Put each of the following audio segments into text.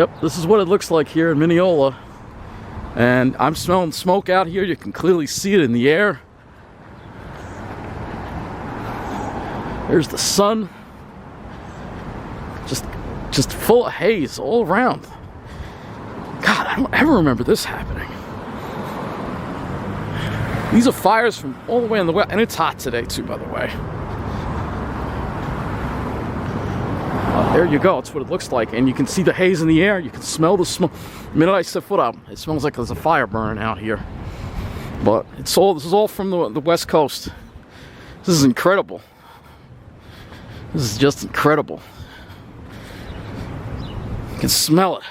Yep, this is what it looks like here in Mineola. And I'm smelling smoke out here. You can clearly see it in the air. There's the sun. Just full of haze all around. God, I don't ever remember this happening. These are fires from all the way in the west, and it's hot today too, by the way. There you go, that's what it looks like, and you can see the haze in the air. You can smell the smoke. The minute I set foot out, it smells like there's a fire burning out here. But this is all from the west coast. This is incredible. This is just incredible. You can smell it.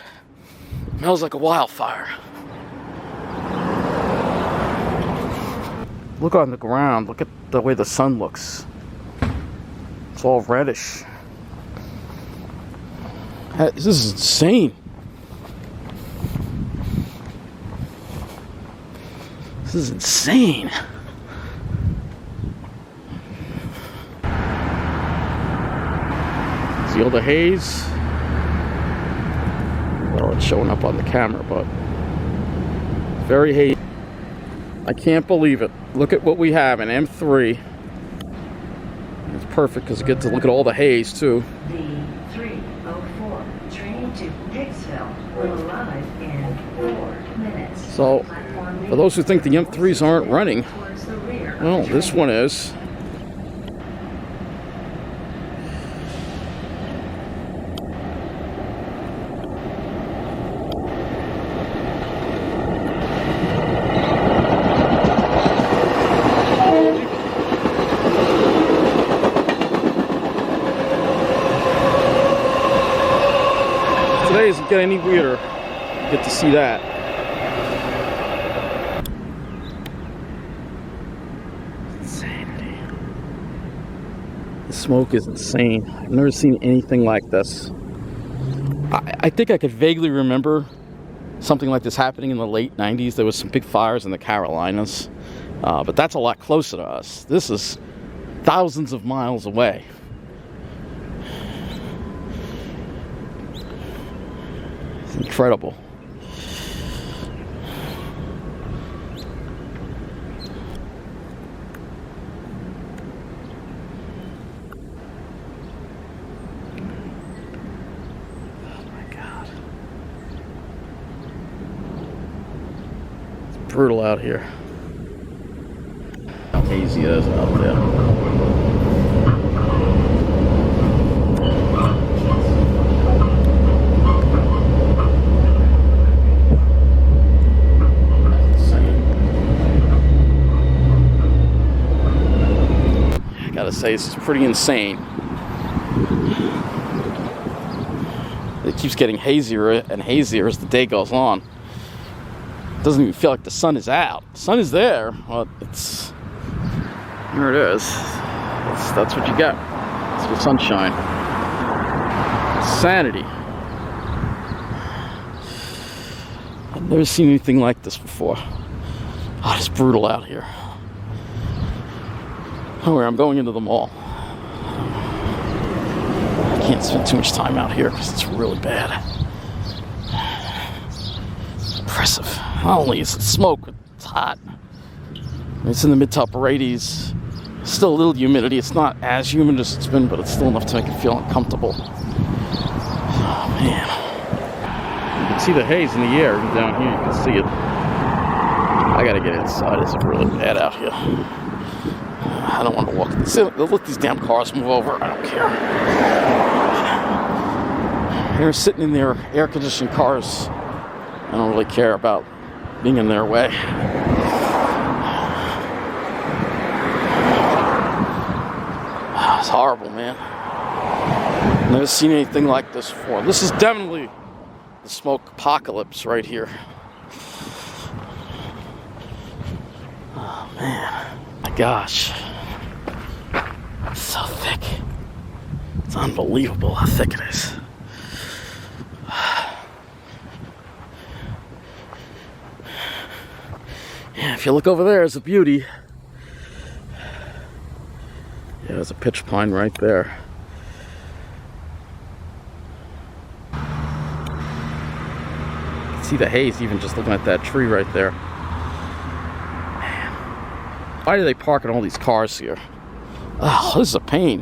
It smells like a wildfire. Look on the ground. Look at the way the sun looks. It's all reddish. This is insane. This is insane. See all the haze? Well, it's showing up on the camera, but very hazy. I can't believe it. Look at what we have in M3. It's perfect because you get to look at all the haze too. The 304 train to Hicksville will arrive in 4 minutes. So, for those who think the M3s aren't running, well, this one is. Today doesn't get any weirder. You get to see that. Insanity. The smoke is insane. I've never seen anything like this. I think I could vaguely remember something like this happening in the late 90s. There was some big fires in the Carolinas. But that's a lot closer to us. This is thousands of miles away. It's incredible. Oh my God. It's brutal out here. How hazy it is out there. Gotta say, this is pretty insane. It keeps getting hazier and hazier as the day goes on. It doesn't even feel like the sun is out. The sun is there, but it's... Here it is. That's what you get. It's the sunshine. Insanity. I've never seen anything like this before. Oh, it's brutal out here. Oh, I'm going into the mall. I can't spend too much time out here because it's really bad. It's oppressive. Not only is it smoke, it's hot. It's in the mid to upper 80s. Still a little humidity. It's not as humid as it's been, but it's still enough to make it feel uncomfortable. Oh, man. You can see the haze in the air even down here. You can see it. I gotta get inside. It's really bad out here. I don't want to walk. Let these damn cars move over. I don't care. They're sitting in their air-conditioned cars. I don't really care about being in their way. It's horrible, man. Never seen anything like this before. This is definitely the smoke apocalypse right here. Oh, man. My gosh. It's so thick. It's unbelievable how thick it is. Yeah, if you look over there, it's a beauty. Yeah, there's a pitch pine right there. see the haze even just looking at that tree right there. Man. Why do they park in all these cars here? Oh, this is a pain.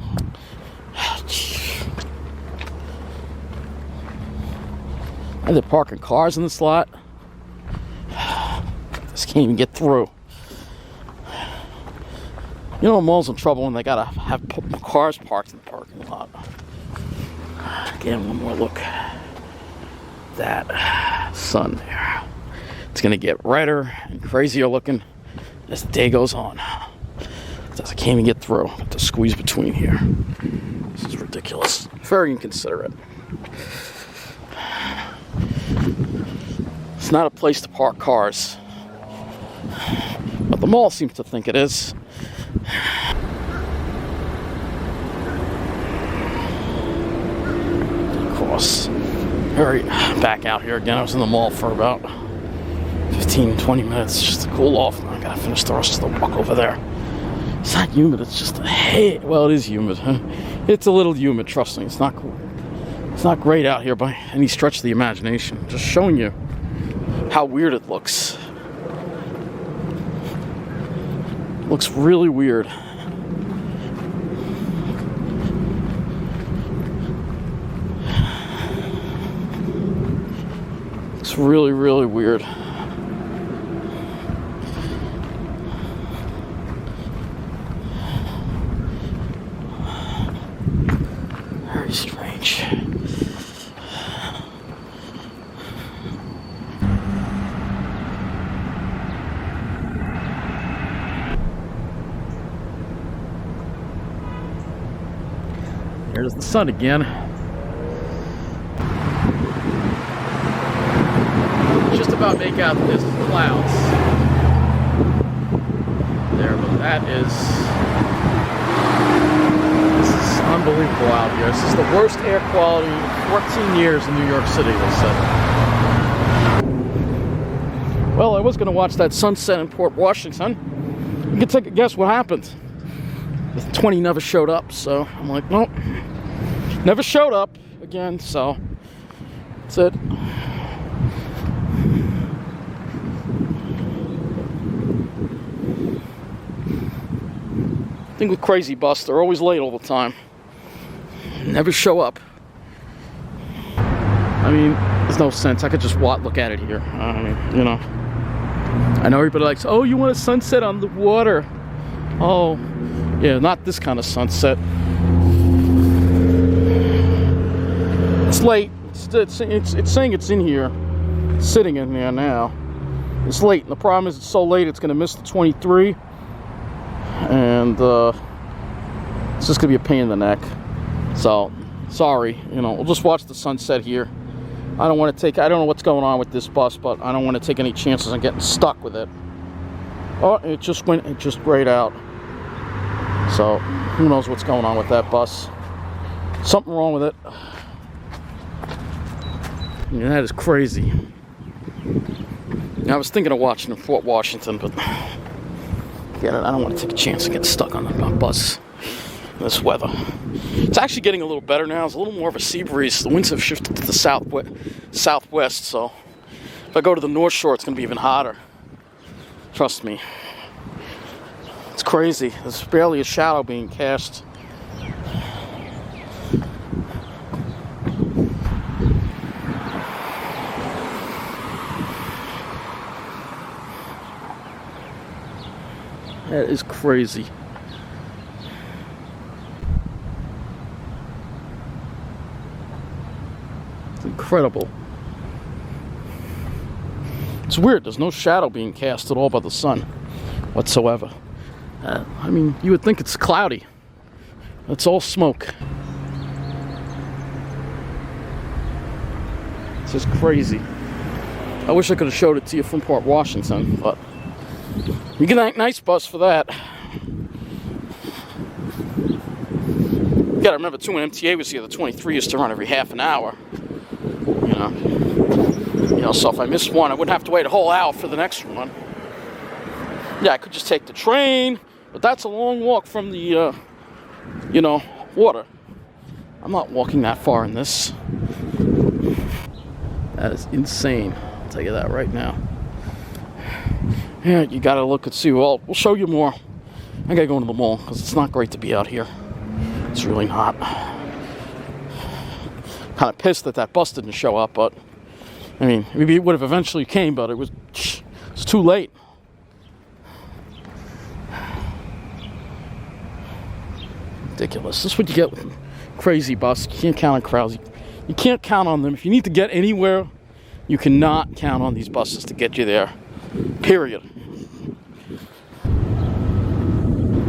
Why are they parking cars in this lot? Just can't even get through. You know, a mall's in trouble when they gotta have cars parked in the parking lot. Again, one more look. That sun there. It's gonna get redder and crazier looking as the day goes on. I can't even get through. To squeeze between here. This is ridiculous. Very inconsiderate. It's not a place to park cars, but the mall seems to think it is. Of course, very back out here again. I was in the mall for about 15-20 minutes just to cool off. I gotta finish the rest of the walk over there. It's not humid, it's just hey, well, it is humid. Huh? It's a little humid, trust me. It's not great out here by any stretch of the imagination. Just showing you how weird it looks. It looks really weird. It's really, really weird. Very strange. There's the sun again. Just about make out this clouds there, but this is unbelievable out here. This is the worst air quality in 14 years in New York City, they said. Well, I was going to watch that sunset in Port Washington. You can take a guess what happened. The 20 never showed up, so I'm like, nope. Never showed up again, so that's it. Thing with Crazy Bus, they're always late all the time. Never show up. I mean, there's no sense. I could just look at it here. I mean, you know. I know everybody likes, oh, you want a sunset on the water. Oh, yeah, not this kind of sunset. It's late. It's saying it's in here. It's sitting in there now. It's late, and the problem is it's so late it's going to miss the 23. And it's just gonna be a pain in the neck. So sorry, you know, we'll just watch the sunset here. I don't know what's going on with this bus, but I don't want to take any chances on getting stuck with it. Oh, it just grayed out. So who knows what's going on with that bus. Something wrong with it. Yeah, that is crazy. I was thinking of watching in Fort Washington, but yeah, I don't want to take a chance of getting stuck on a bus in this weather. It's actually getting a little better now. It's a little more of a sea breeze. The winds have shifted to the southwest, so if I go to the North Shore, it's going to be even hotter. Trust me. It's crazy. There's barely a shadow being cast. That is crazy. It's incredible. It's weird. There's no shadow being cast at all by the sun whatsoever. I mean, you would think it's cloudy. It's all smoke. It's just crazy. I wish I could have showed it to you from Port Washington, but you get a nice bus for that. You gotta remember too, when MTA was here, the 23 used to run every half an hour. You know, so if I missed one, I wouldn't have to wait a whole hour for the next one. Yeah, I could just take the train, but that's a long walk from the, water. I'm not walking that far in this. That is insane. I'll tell you that right now. Yeah, you gotta look and see. Well, we'll show you more. I gotta go into the mall because it's not great to be out here. It's really not. Kind of pissed that that bus didn't show up, but I mean, maybe it would have eventually came, but it's too late. Ridiculous. This is what you get with crazy bus. You can't count on crowds. You can't count on them. If you need to get anywhere, you cannot count on these buses to get you there. Period.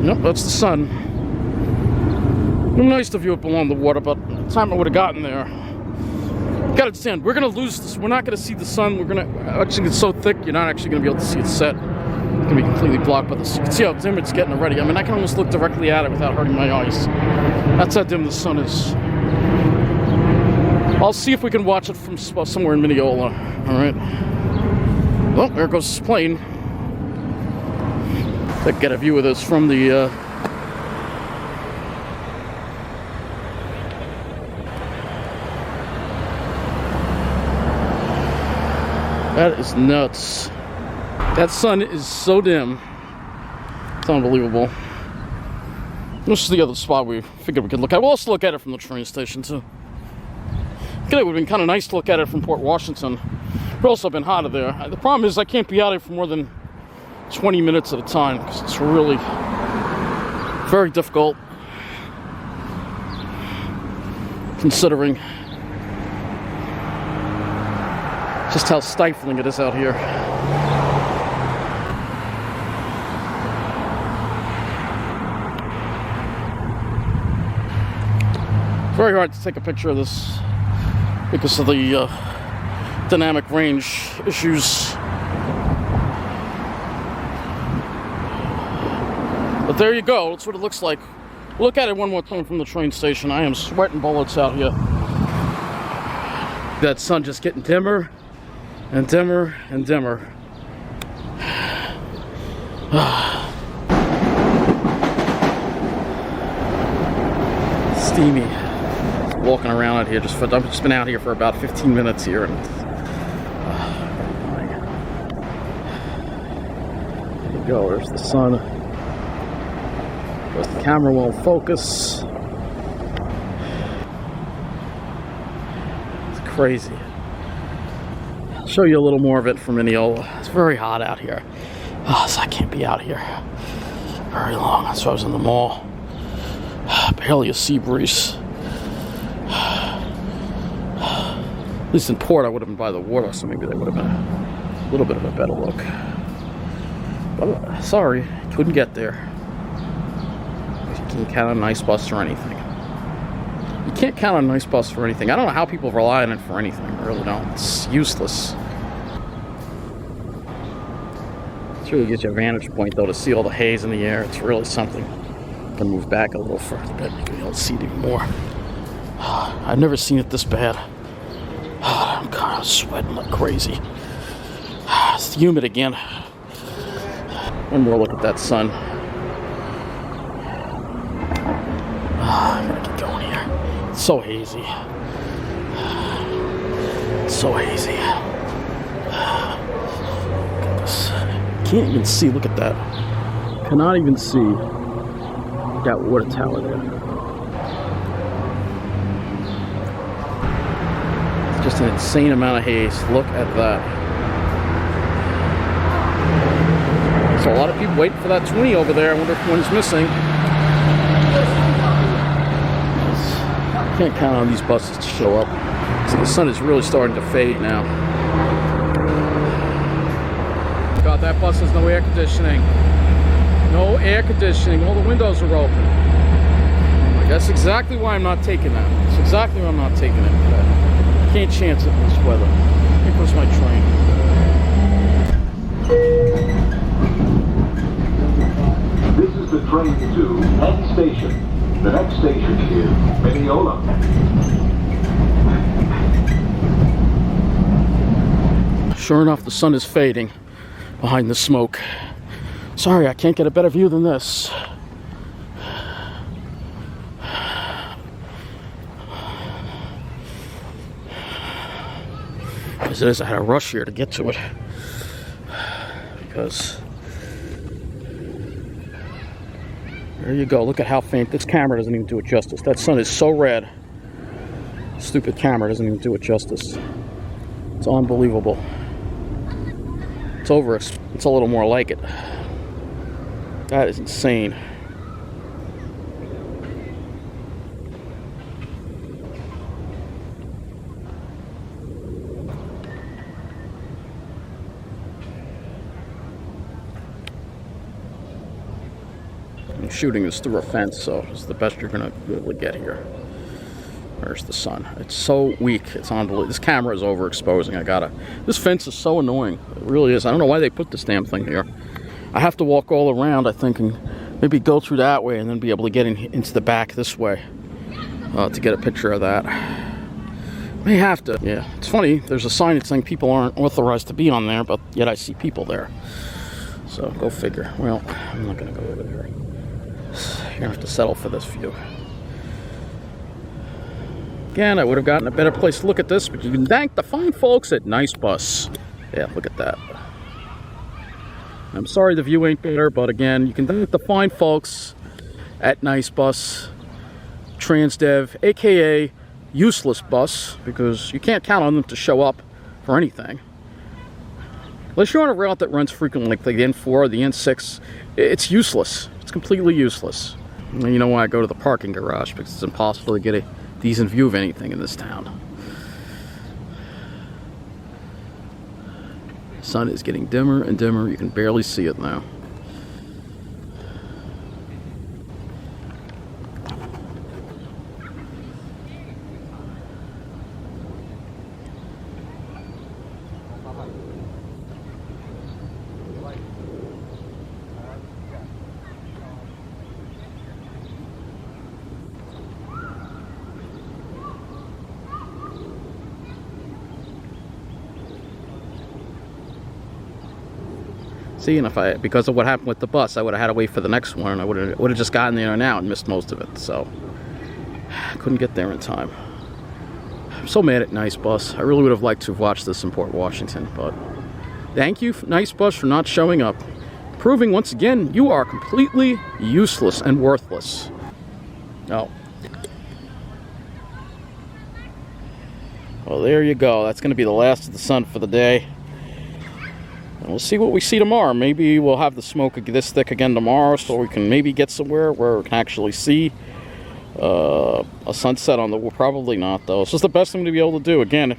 Nope, that's the sun. It would be nice to view it below the water, but by the time I would have gotten there, you gotta understand, we're gonna lose this. We're not gonna see the sun. We're gonna actually, it's so thick, you're not actually gonna be able to see it set. It's gonna be completely blocked by this. You can see how dim it's getting already. I mean, I can almost look directly at it without hurting my eyes. That's how dim the sun is. I'll see if we can watch it from somewhere in Mineola. All right. Well, there goes this plane. Let's get a view of this from the. That is nuts. That sun is so dim. It's unbelievable. This is the other spot we figured we could look at. We'll also look at it from the train station too. It would have been kind of nice to look at it from Port Washington. It's also been hotter there. The problem is I can't be out here for more than 20 minutes at a time because it's really very difficult considering just how stifling it is out here. It's very hard to take a picture of this because of the dynamic range issues. But there you go, that's what it looks like. Look at it one more time from the train station. I am sweating bullets out here. That sun just getting dimmer and dimmer and dimmer. Steamy. Walking around out here, I've just been out here for about 15 minutes here, and there you go. There's the sun. But the camera won't focus. It's crazy. I'll show you a little more of it from Mineola. It's very hot out here. So I can't be out here very long. That's why I was in the mall. Barely a sea breeze. At least in port, I would have been by the water, so maybe that would have been a little bit of a better look. But sorry, couldn't get there. You can't count on a nice bus or anything. You can't count on a nice bus for anything. I don't know how people rely on it for anything. I really don't. It's useless. It really gives you a vantage point, though, to see all the haze in the air. It's really something. I can move back a little further, but you can be able to see it even more. I've never seen it this bad. I'm kind of sweating like crazy. It's humid again. One more look at that sun. I gotta get going here. It's so hazy. It's so hazy. Look at this. Can't even see. Look at that. Cannot even see that water tower there. It's just an insane amount of haze. Look at that. So a lot of people waiting for that 20 over there. I wonder if one's missing. Can't count on these buses to show up. So the sun is really starting to fade now. God, that bus has no air conditioning. No air conditioning. All the windows are open. That's exactly why I'm not taking that. That's exactly why I'm not taking it. I can't chance it in this weather. Here goes my train. This is the train to Penn Station. The next station is Mineola. Sure enough, the sun is fading behind the smoke. Sorry, I can't get a better view than this. As it is, I had a rush here to get to it. Because there you go. Look at how faint. This camera doesn't even do it justice. That sun is so red. Stupid camera doesn't even do it justice. It's unbelievable. It's over. It's a little more like it. That is insane. And shooting is through a fence, so it's the best you're gonna be able to get here. There's the sun. It's so weak. It's unbelievable. This camera is overexposing. This fence is so annoying. It really is. I don't know why they put this damn thing here. I have to walk all around, I think, and maybe go through that way and then be able to get into the back this way to get a picture of that. May have to. Yeah, it's funny. There's a sign that's saying people aren't authorized to be on there, but yet I see people there. So go figure. Well, I'm not going to go over there. You're going to have to settle for this view. Again, I would have gotten a better place to look at this, but you can thank the fine folks at Nice Bus. Yeah, look at that. I'm sorry the view ain't better, but again, you can thank the fine folks at Nice Bus, Transdev, aka Useless Bus, because you can't count on them to show up for anything. Unless you're on a route that runs frequently, like the N4 or the N6, it's useless. It's completely useless. And you know why I go to the parking garage, because it's impossible to get a decent view of anything in this town. The sun is getting dimmer and dimmer. You can barely see it now. See, and because of what happened with the bus, I would have had to wait for the next one, and I would have just gotten there now and missed most of it. So I couldn't get there in time. I'm so mad at Nice Bus. I really would have liked to have watched this in Port Washington, but thank you, Nice Bus, for not showing up, proving once again you are completely useless and worthless. Oh. Well, there you go. That's going to be the last of the sun for the day. And we'll see what we see tomorrow. Maybe we'll have the smoke this thick again tomorrow, so we can maybe get somewhere where we can actually see a sunset on the... Well, probably not, though. It's just the best thing to be able to do. Again,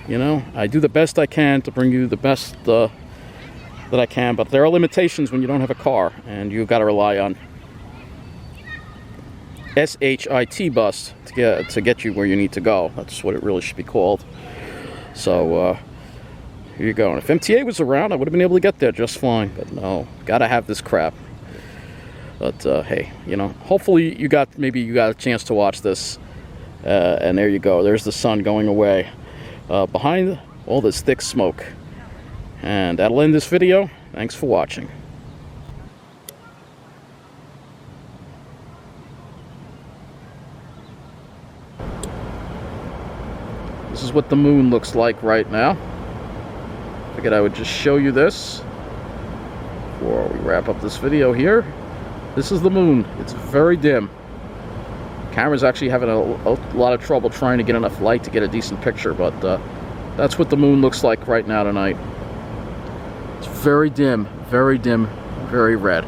you know, I do the best I can to bring you the best that I can, but there are limitations when you don't have a car, and you've got to rely on SHIT bus to get you where you need to go. That's what it really should be called. So, here you go. And if MTA was around, I would have been able to get there just fine. But no, gotta have this crap. But hey, you know, hopefully maybe you got a chance to watch this. And there you go. There's the sun going away behind all this thick smoke. And that'll end this video. Thanks for watching. This is what the moon looks like right now. Figured I would just show you this before we wrap up this video here. This is the moon. It's very dim. Camera's actually having a lot of trouble trying to get enough light to get a decent picture, but that's what the moon looks like right now tonight. It's very dim, very red.